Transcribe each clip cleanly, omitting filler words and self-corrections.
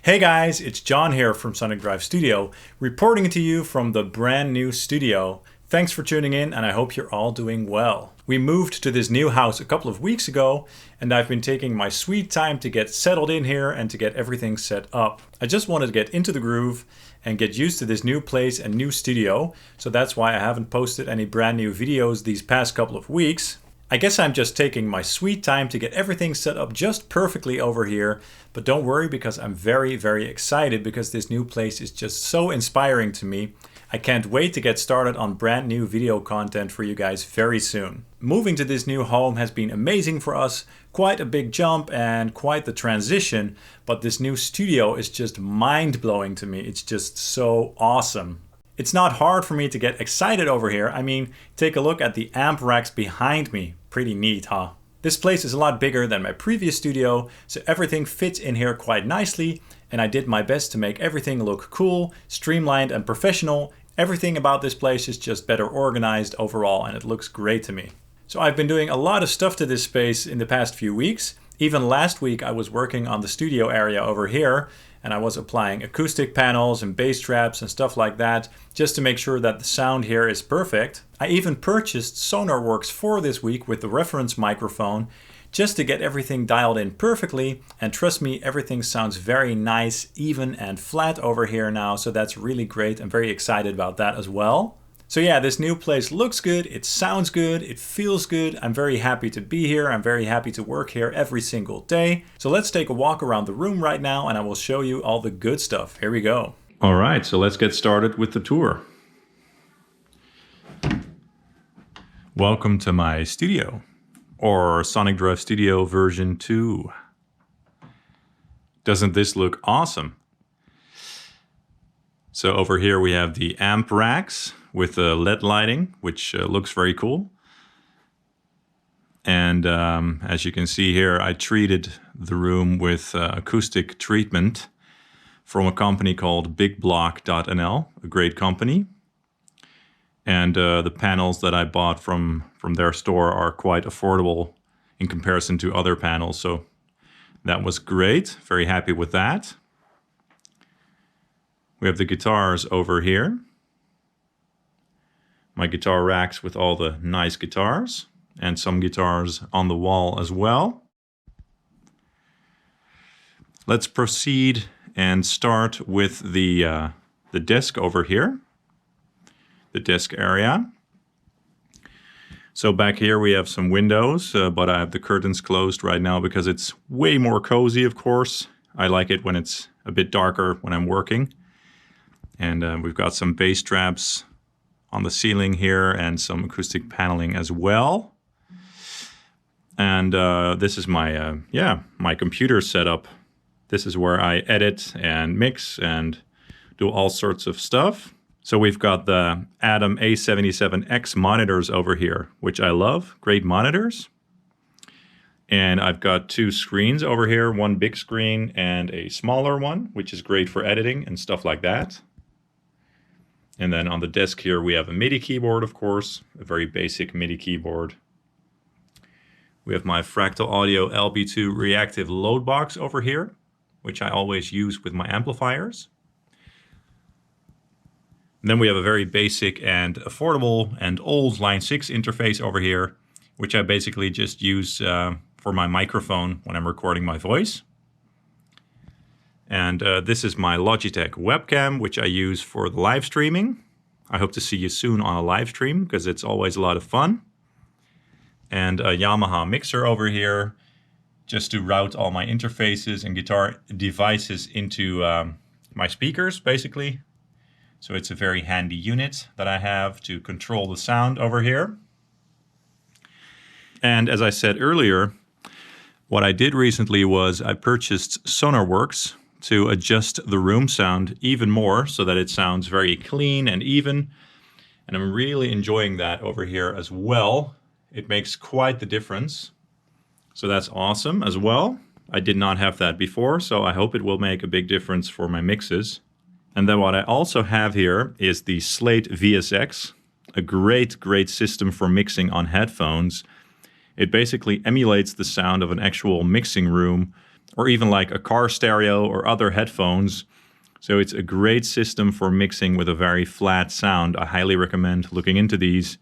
Hey guys, it's John here from Sonic Drive Studio, reporting to you from the brand new studio. Thanks for tuning in and I hope you're all doing well. We moved to this new house a couple of weeks ago and I've been taking my sweet time to get settled in here and to get everything set up. I just wanted to get into the groove and get used to this new place and new studio, so that's why I haven't posted any brand new videos these past couple of weeks. I guess I'm just taking my sweet time to get everything set up just perfectly over here, but don't worry because I'm very excited because this new place is just so inspiring to me. I can't wait to get started on brand new video content for you guys very soon. Moving to this new home has been amazing for us, quite a big jump and quite the transition, but this new studio is just mind-blowing to me. It's just so awesome. It's not hard for me to get excited over here. I mean, take a look at the amp racks behind me. Pretty neat, huh? This place is a lot bigger than my previous studio, so everything fits in here quite nicely, and I did my best to make everything look cool, streamlined and professional. Everything about this place is just better organized overall, and it looks great to me. So I've been doing a lot of stuff to this space in the past few weeks. Even last week I was working on the studio area over here, and I was applying acoustic panels and bass traps and stuff like that, just to make sure that the sound here is perfect. I even purchased SonarWorks for this week with the reference microphone, just to get everything dialed in perfectly, and trust me, everything sounds very nice, even and flat over here now, so that's really great. I'm very excited about that as well. So yeah, this new place looks good, it sounds good, it feels good. I'm very happy to be here. I'm very happy to work here every single day. So let's take a walk around the room right now and I will show you all the good stuff. Here we go. All right, so let's get started with the tour. Welcome to my studio, or Sonic Drive Studio version 2. Doesn't this look awesome? So over here we have the amp racks with LED lighting, which looks very cool. And as you can see here, I treated the room with acoustic treatment from a company called bigblock.nl, a great company. And the panels that I bought from their store are quite affordable in comparison to other panels. So that was great. Very happy with that. We have the guitars over here. My guitar racks with all the nice guitars and some guitars on the wall as well. Let's proceed and start with the desk over here, the desk area. So back here we have some windows, but I have the curtains closed right now because it's way more cozy, of course. I like it when it's a bit darker when I'm working. And we've got some bass traps on the ceiling here and some acoustic paneling as well. And this is my my computer setup. This is where I edit and mix and do all sorts of stuff. So we've got the Atom A77X monitors over here, which I love. Great monitors. And I've got two screens over here, one big screen and a smaller one, which is great for editing and stuff like that. And then on the desk here, we have a MIDI keyboard, of course, a very basic MIDI keyboard. We have my Fractal Audio LB2 reactive load box over here, which I always use with my amplifiers. And then we have a very basic and affordable and old Line 6 interface over here, which I basically just use for my microphone when I'm recording my voice. And this is my Logitech webcam, which I use for the live streaming. I hope to see you soon on a live stream because it's always a lot of fun. And a Yamaha mixer over here just to route all my interfaces and guitar devices into my speakers, basically. So it's a very handy unit that I have to control the sound over here. And as I said earlier, what I did recently was I purchased SonarWorks to adjust the room sound even more so that it sounds very clean and even. And I'm really enjoying that over here as well. It makes quite the difference. So that's awesome as well. I did not have that before, so I hope it will make a big difference for my mixes. And then what I also have here is the Slate VSX, a great system for mixing on headphones. It basically emulates the sound of an actual mixing room or even like a car stereo or other headphones. So it's a great system for mixing with a very flat sound. I highly recommend looking into these,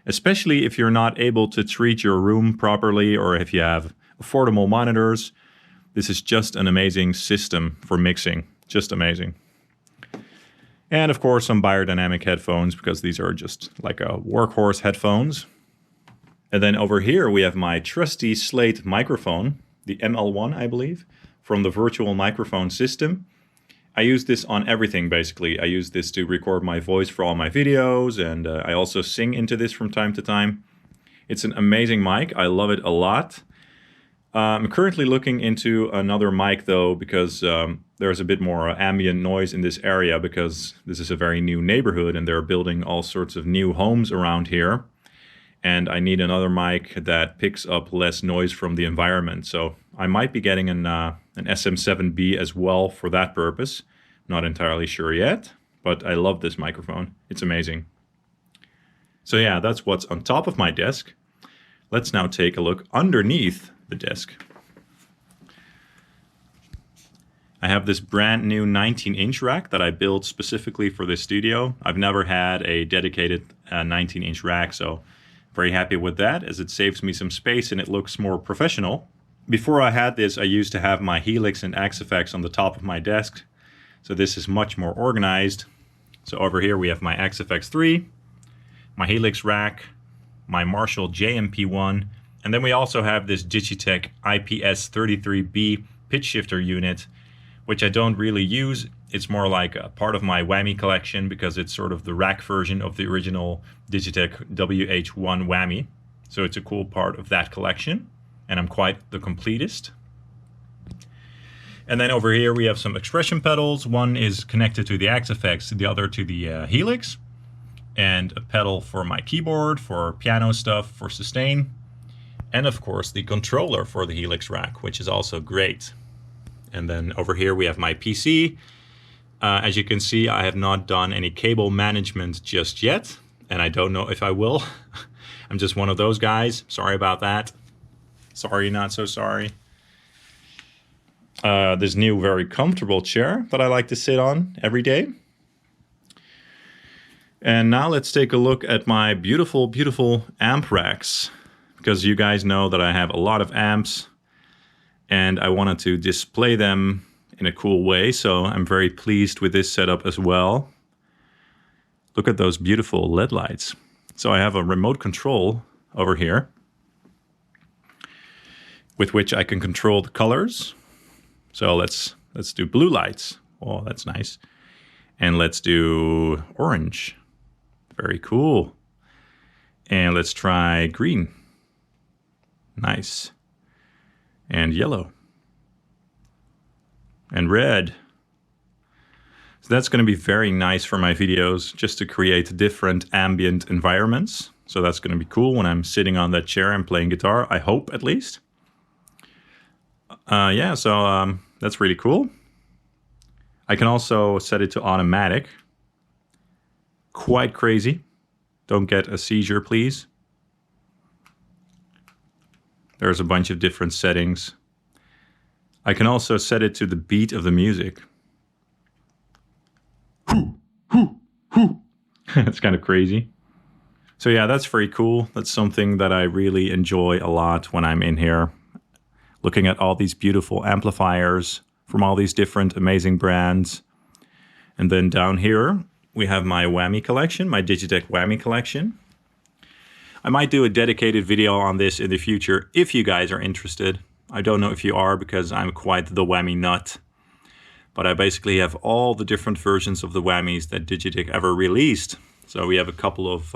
especially if you're not able to treat your room properly or if you have affordable monitors. This is just an amazing system for mixing, just amazing. And of course some biodynamic headphones, because these are just like a workhorse headphones. And then over here we have my trusty Slate microphone, the ML1 I believe, from the virtual microphone system. I use this on everything basically. I use this to record my voice for all my videos, and I also sing into this from time to time. It's an amazing mic, I love it a lot. I'm currently looking into another mic though, because there's a bit more ambient noise in this area, because this is a very new neighborhood and they're building all sorts of new homes around here. And I need another mic that picks up less noise from the environment. So I might be getting an SM7B as well for that purpose. Not entirely sure yet, but I love this microphone. It's amazing. So yeah, that's what's on top of my desk. Let's now take a look underneath the desk. I have this brand new 19-inch rack that I built specifically for this studio. I've never had a dedicated 19-inch rack, so very happy with that, as it saves me some space and it looks more professional. Before I had this, I used to have my Helix and Axe-Fx on the top of my desk, so this is much more organized. So over here we have my Axe-Fx 3, my Helix rack, my Marshall JMP1, and then we also have this Digitech IPS33B pitch shifter unit, which I don't really use. It's more like a part of my whammy collection, because it's sort of the rack version of the original Digitech WH1 whammy. So it's a cool part of that collection, and I'm quite the completist. And then over here we have some expression pedals. One is connected to the Axe-Fx, the other to the Helix. And a pedal for my keyboard, for piano stuff, for sustain. And of course the controller for the Helix rack, which is also great. And then over here we have my PC. As you can see, I have not done any cable management just yet, and I don't know if I will. I'm just one of those guys. Sorry about that. Sorry, not so sorry. This new very comfortable chair that I like to sit on every day. And now let's take a look at my beautiful, beautiful amp racks, because you guys know that I have a lot of amps and I wanted to display them in a cool way, so I'm very pleased with this setup as well. Look at those beautiful LED lights. So I have a remote control over here with which I can control the colors. So let's do blue lights. Oh, that's nice. And let's do orange. Very cool. And let's try green. Nice. And yellow. And red. So that's going to be very nice for my videos, just to create different ambient environments. So that's going to be cool when I'm sitting on that chair and playing guitar, I hope at least. So that's really cool. I can also set it to automatic. Quite crazy. Don't get a seizure, please. There's a bunch of different settings. I can also set it to the beat of the music. It's kind of crazy. So yeah, that's very cool. That's something that I really enjoy a lot when I'm in here, looking at all these beautiful amplifiers from all these different amazing brands. And then down here, we have my whammy collection, my Digitech whammy collection. I might do a dedicated video on this in the future if you guys are interested. I don't know if you are, because I'm quite the whammy nut. But I basically have all the different versions of the whammies that Digitech ever released. So we have a couple of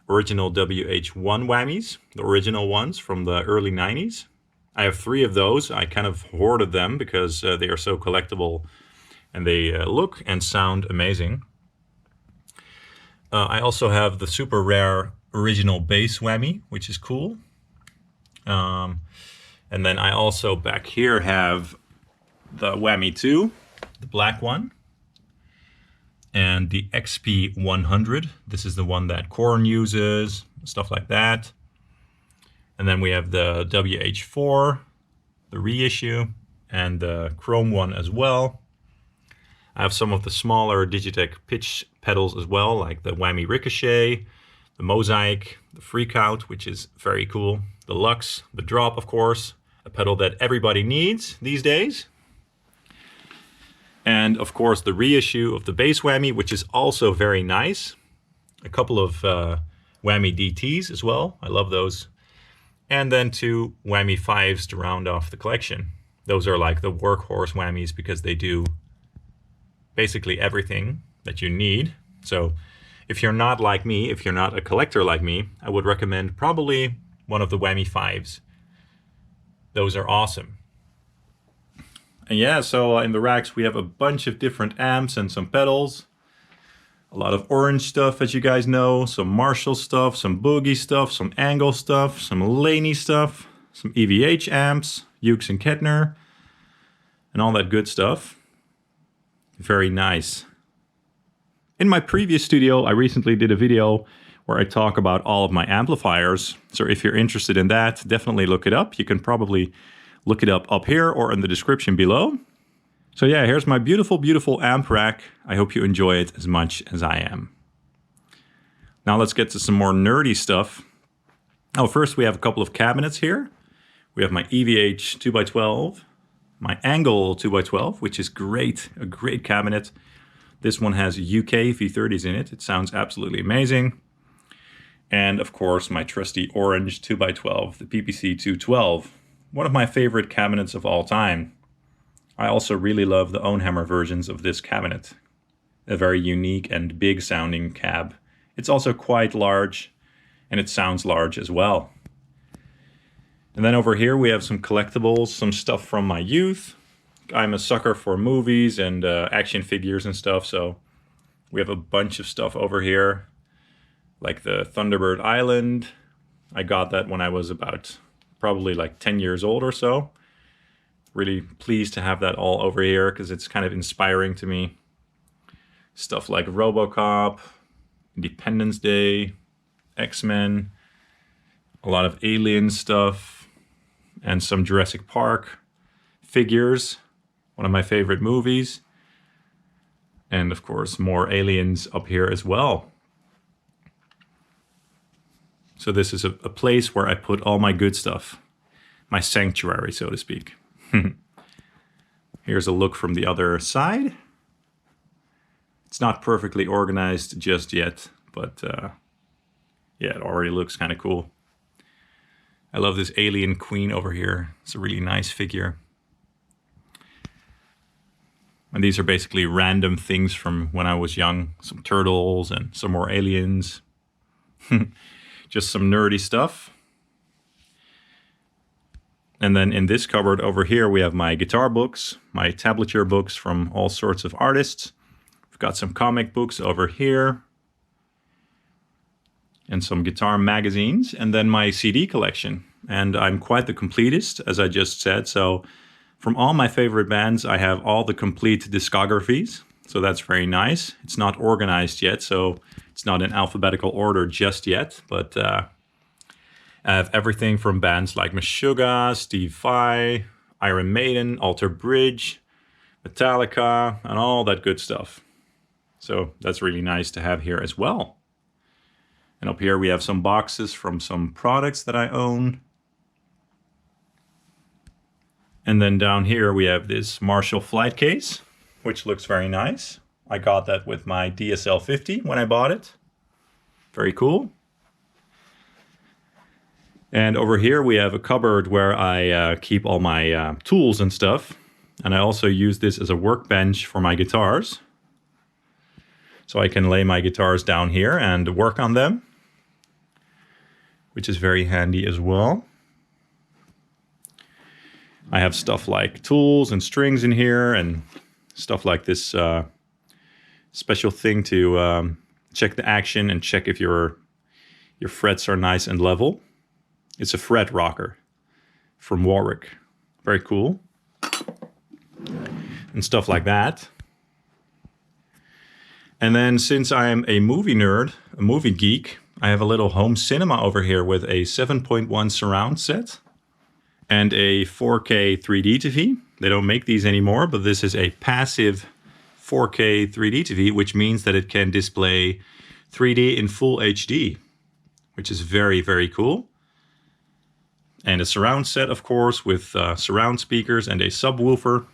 original WH1 whammies, the original ones from the early 90s. I have 3 of those. I kind of hoarded them because they are so collectible and they look and sound amazing. I also have the super rare original bass whammy, which is cool. And then I also back here have the whammy 2, the black one, and the XP100. This is the one that Korn uses, stuff like that. And then we have the WH4, the reissue, and the chrome one as well. I have some of the smaller digitech pitch pedals as well, like the Whammy Ricochet, the Mosaic, the Freakout, which is very cool, the Lux, the Drop, of course, a pedal that everybody needs these days. And of course the reissue of the bass Whammy, which is also very nice. A couple of Whammy DTs as well, I love those. And then 2 Whammy 5s to round off the collection. Those are like the workhorse Whammys because they do basically everything that you need. So if you're not like me, if you're not a collector like me, I would recommend probably one of the Whammy 5s. Those are awesome. And yeah, so in the racks we have a bunch of different amps and some pedals. A lot of orange stuff, as you guys know, some Marshall stuff, some Boogie stuff, some Angle stuff, some Laney stuff, some EVH amps, Hughes and Kettner, and all that good stuff. Very nice. In my previous studio, I recently did a video where I talk about all of my amplifiers. So if you're interested in that, definitely look it up. You can probably look it up here or in the description below. So yeah, here's my beautiful, beautiful amp rack. I hope you enjoy it as much as I am. Now let's get to some more nerdy stuff. Oh, first we have a couple of cabinets here. We have my EVH 2x12, my Angle 2x12, which is great, a great cabinet. This one has UK V30s in it. It sounds absolutely amazing. And of course, my trusty orange 2x12, the PPC 212, one of my favorite cabinets of all time. I also really love the ownhammer versions of this cabinet. A very unique and big sounding cab. It's also quite large, and it sounds large as well. And then over here we have some collectibles, some stuff from my youth. I'm a sucker for movies and action figures and stuff, so we have a bunch of stuff over here. Like the Thunderbird Island. I got that when I was about probably like 10 years old or so. Really pleased to have that all over here because it's kind of inspiring to me. Stuff like RoboCop, Independence Day, X-Men, a lot of Alien stuff, and some Jurassic Park figures, one of my favorite movies. And of course, more aliens up here as well. So this is a place where I put all my good stuff. My sanctuary, so to speak. Here's a look from the other side. It's not perfectly organized just yet, but yeah, it already looks kind of cool. I love this alien queen over here. It's a really nice figure. And these are basically random things from when I was young. Some turtles and some more aliens. Just some nerdy stuff. And then in this cupboard over here, we have my guitar books, my tablature books from all sorts of artists. We've got some comic books over here. And some guitar magazines. And then my CD collection. And I'm quite the completist, as I just said. So from all my favorite bands, I have all the complete discographies. So that's very nice. It's not organized yet, so it's not in alphabetical order just yet. But I have everything from bands like Meshuggah, Steve Vai, Iron Maiden, Alter Bridge, Metallica, and all that good stuff. So that's really nice to have here as well. And up here we have some boxes from some products that I own. And then down here we have this Marshall flight case, which looks very nice. I got that with my DSL 50 when I bought it. Very cool. And over here we have a cupboard where I keep all my tools and stuff. And I also use this as a workbench for my guitars. So I can lay my guitars down here and work on them, which is very handy as well. I have stuff like tools and strings in here and stuff like this special thing to check the action and check if your frets are nice and level. It's a fret rocker from Warwick. Very cool. And stuff like that. And then since I am a movie nerd, a movie geek, I have a little home cinema over here with a 7.1 surround set and a 4K 3D TV They don't make these anymore, but this is a passive 4K 3D TV, which means that it can display 3D in full HD, which is very, very cool. And a surround set, of course, with surround speakers and a subwoofer.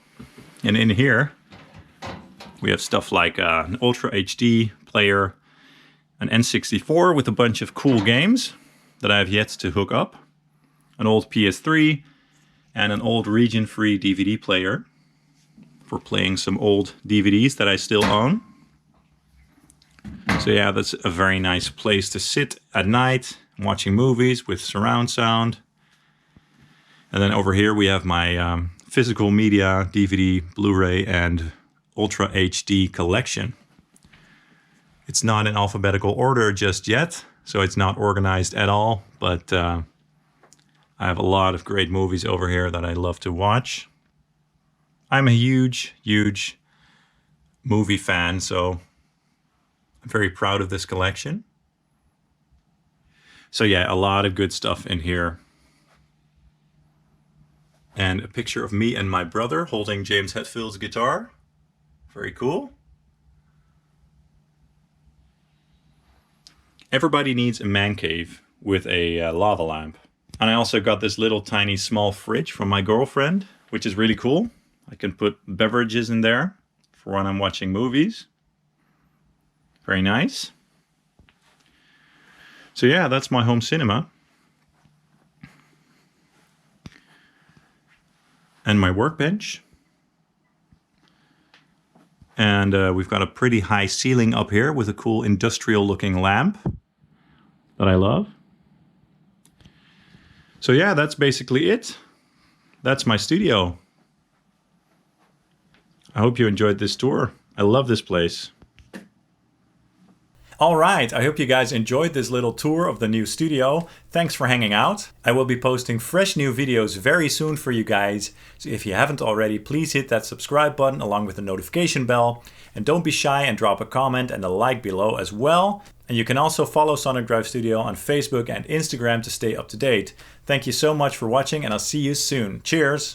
And in here, we have stuff like an Ultra HD player, an N64 with a bunch of cool games that I have yet to hook up, an old PS3, and an old region-free DVD player for playing some old DVDs that I still own. So yeah, that's a very nice place to sit at night, watching movies with surround sound. And then over here we have my physical media, DVD, Blu-ray, and Ultra HD collection. It's not in alphabetical order just yet, so it's not organized at all, but I have a lot of great movies over here that I love to watch. I'm a huge, huge movie fan, so I'm very proud of this collection. So yeah, a lot of good stuff in here. And a picture of me and my brother holding James Hetfield's guitar. Very cool. Everybody needs a man cave with a lava lamp. And I also got this little tiny small fridge from my girlfriend, which is really cool. I can put beverages in there for when I'm watching movies. Very nice. So yeah, that's my home cinema. And my workbench. And we've got a pretty high ceiling up here with a cool industrial looking lamp that I love. So yeah, that's basically it. That's my studio. I hope you enjoyed this tour. I love this place. All right, I hope you guys enjoyed this little tour of the new studio. Thanks for hanging out. I will be posting fresh new videos very soon for you guys. So if you haven't already, please hit that subscribe button along with the notification bell. And don't be shy and drop a comment and a like below as well. And you can also follow Sonic Drive Studio on Facebook and Instagram to stay up to date. Thank you so much for watching, and I'll see you soon. Cheers!